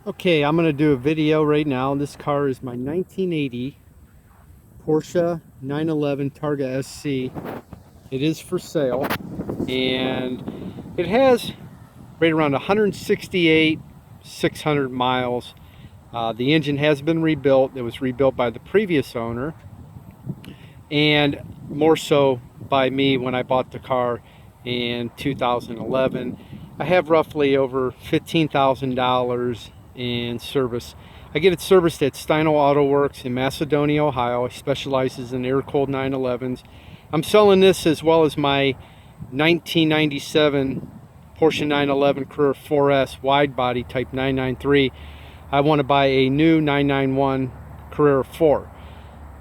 Okay, I'm going to do a video right now. This car is my 1980 Porsche 911 Targa SC. It is for sale, and it has right around 168, 600 miles. The engine has been rebuilt. It was rebuilt by the previous owner, and more so by me when I bought the car in 2011. I have roughly over $15,000 in service. I get it serviced at Steino Auto Works in Macedonia, Ohio. It specializes in air-cooled 911s. I'm selling this as well as my 1997 Porsche 911 Carrera 4S wide body type 993. I want to buy a new 991 Carrera 4.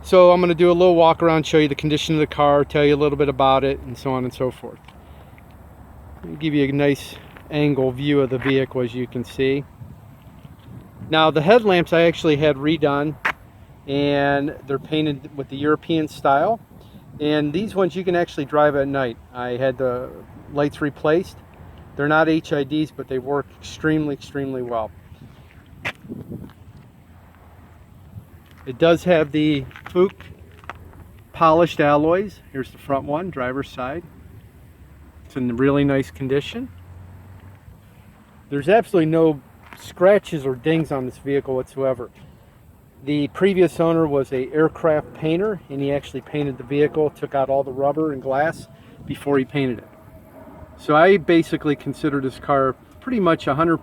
So I'm going to do a little walk around, show you the condition of the car, tell you a little bit about it, and so on and so forth. Let me give you a nice angle view of the vehicle, as you can see. Now the headlamps I actually had redone, and they're painted with the European style. And these ones you can actually drive at night. I had the lights replaced. They're not HIDs, but they work extremely well. It does have the Fuchs polished alloys. Here's the front one, driver's side. It's in really nice condition. There's absolutely no scratches or dings on this vehicle whatsoever. The previous owner was an aircraft painter, and he actually painted the vehicle, took out all the rubber and glass before he painted it. So I basically consider this car pretty much 100,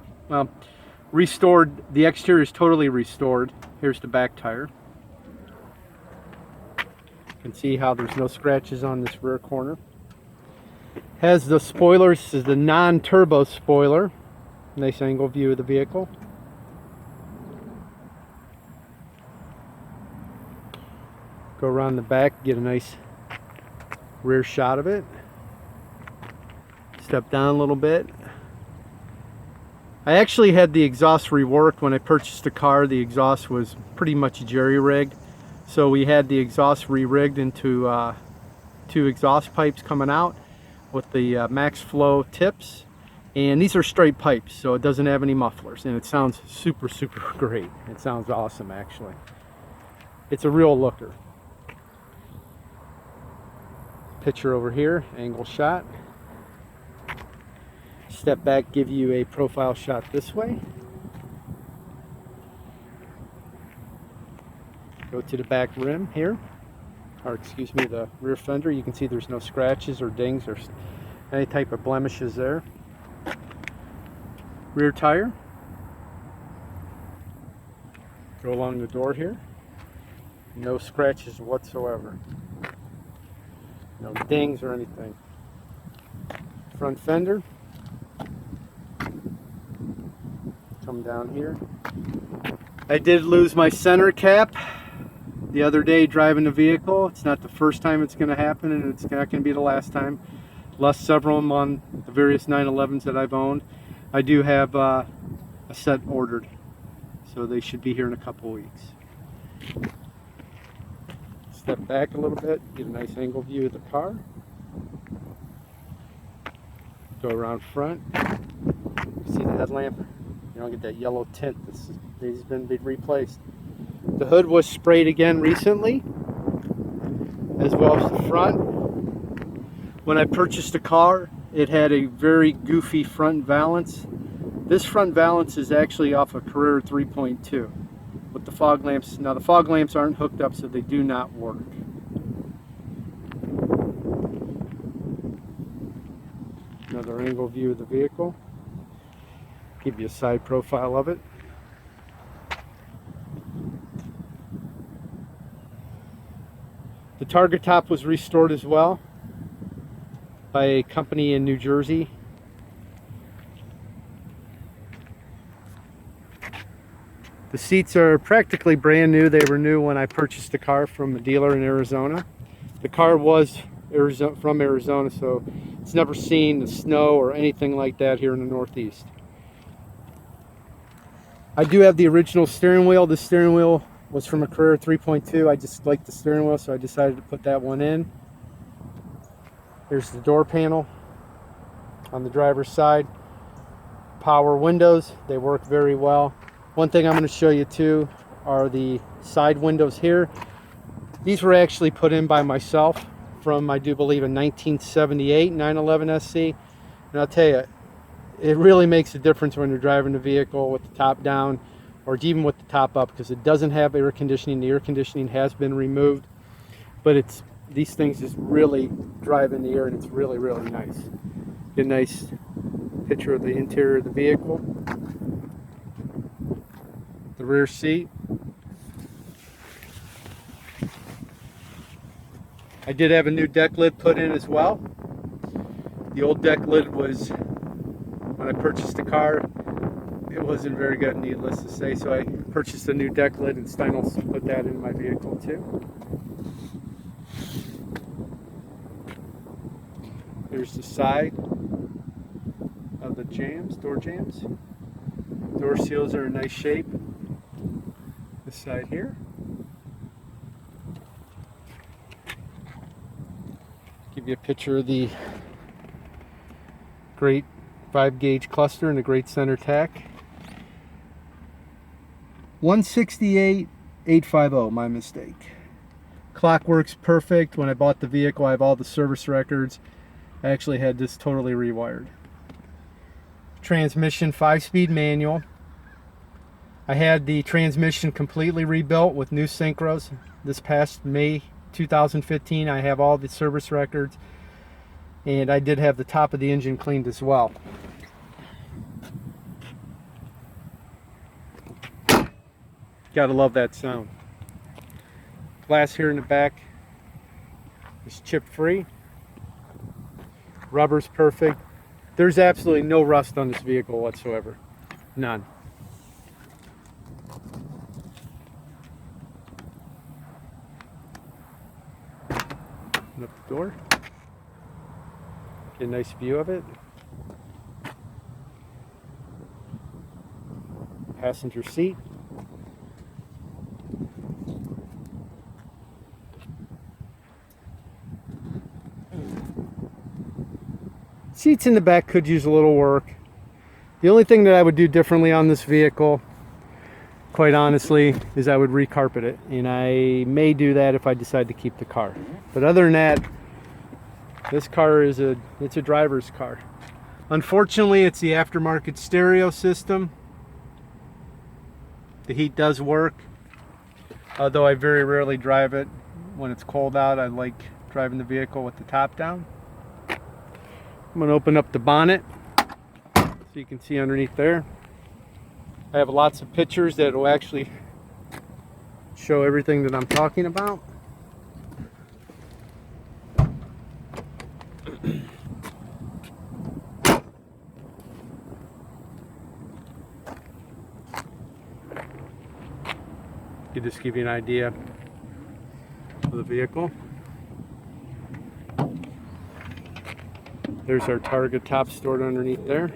restored. The exterior is totally restored. Here's the back tire. You can see how there's no scratches on this rear corner. Has the spoilers. This is the non-turbo spoiler. Nice angle view of the vehicle. Go around the back, get a nice rear shot of it. Step down a little bit. I actually had the exhaust reworked when I purchased the car. The exhaust was pretty much jerry-rigged, so we had the exhaust re-rigged into two exhaust pipes coming out with the max flow tips, and these are straight pipes, so it doesn't have any mufflers, and it sounds super great. It sounds awesome, actually. It's a real looker. Picture over here, angle shot. Step back, give you a profile shot this way. Go to the back rim here, or excuse me, the rear fender. You can see there's no scratches or dings or any type of blemishes there. Rear tire. Go along the door here. No scratches whatsoever. No dings or anything. Front fender. Come down here. I did lose my center cap the other day driving the vehicle. It's not the first time it's going to happen, and it's not going to be the last time. Lost several of them on the various 911s that I've owned. I do have a set ordered, so they should be here in a couple weeks. Step back a little bit, get a nice angle view of the car. Go around front. See the headlamp? You don't get that yellow tint. These have been replaced. The hood was sprayed again recently, as well as the front. When I purchased the car, it had a very goofy front valance. This front valance is actually off a Carrera 3.2 with the fog lamps. Now the fog lamps aren't hooked up, so they do not work. Another angle view of the vehicle. Give you a side profile of it. The Targa top was restored as well by a company in New Jersey. The seats are practically brand new. They were new when I purchased the car from a dealer in Arizona. The car was from Arizona, so it's never seen the snow or anything like that here in the Northeast. I do have the original steering wheel. The steering wheel was from a Carrera 3.2. I just liked the steering wheel, so I decided to put that one in. Here's the door panel on the driver's side. Power windows, they work very well. One thing I'm going to show you too are the side windows here. These were actually put in by myself from, I do believe, a 1978 911 SC. And I'll tell you, it really makes a difference when you're driving the vehicle with the top down or even with the top up, because it doesn't have air conditioning. The air conditioning has been removed, but these things just really drive in the air, and it's really, really nice. Get a nice picture of the interior of the vehicle. The rear seat. I did have a new deck lid put in as well. The old deck lid was, when I purchased the car, it wasn't very good, needless to say, so I purchased a new deck lid, and Steinel's put that in my vehicle too. Here's the side of the jambs, door jambs. Door seals are in nice shape. This side here. Give you a picture of the great 5-gauge cluster and the great center tack. 168,850, my mistake. Clock works perfect. When I bought the vehicle, I have all the service records. I actually had this totally rewired. Transmission, 5-speed manual. I had the transmission completely rebuilt with new synchros this past May 2015. I have all the service records, and I did have the top of the engine cleaned as well. Gotta love that sound. Glass here in the back is chip free. Rubber's perfect. There's absolutely no rust on this vehicle whatsoever. None. Open up the door. Get a nice view of it. Passenger seat. Seats in the back could use a little work. The only thing that I would do differently on this vehicle, quite honestly, is I would recarpet it, and I may do that if I decide to keep the car. But other than that, this car is it's a driver's car. Unfortunately, it's the aftermarket stereo system. The heat does work, although I very rarely drive it when it's cold out. I like driving the vehicle with the top down. I'm going to open up the bonnet so you can see underneath there. I have lots of pictures that will actually show everything that I'm talking about. To just give you an idea of the vehicle. There's our Targa top stored underneath there.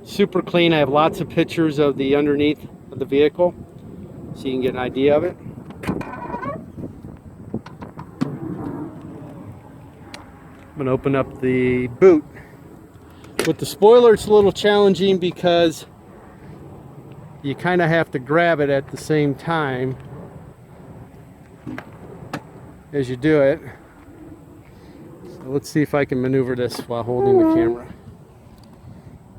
Super clean. I have lots of pictures of the underneath of the vehicle so you can get an idea of it. I'm going to open up the boot. With the spoiler, it's a little challenging because you kind of have to grab it at the same time as you do it. So let's see if I can maneuver this while holding the camera.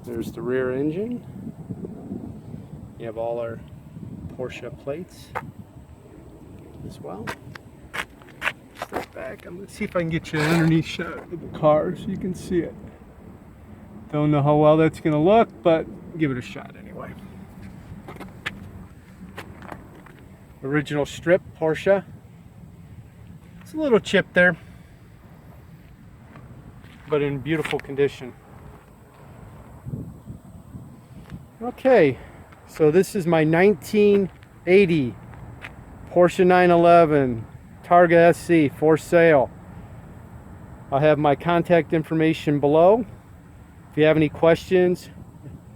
There's the rear engine. You have all our Porsche plates as well. Step back. I'm going to see if I can get you an underneath shot of the car so you can see it. Don't know how well that's going to look, but give it a shot anyway. Original strip Porsche. It's a little chipped there, but in beautiful condition. Okay, so this is my 1980 Porsche 911 Targa SC for sale. I'll have my contact information below. If you have any questions,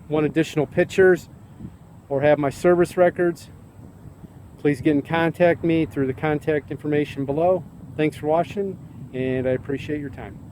want additional pictures, or have my service records, please get in contact me through the contact information below. Thanks for watching, and I appreciate your time.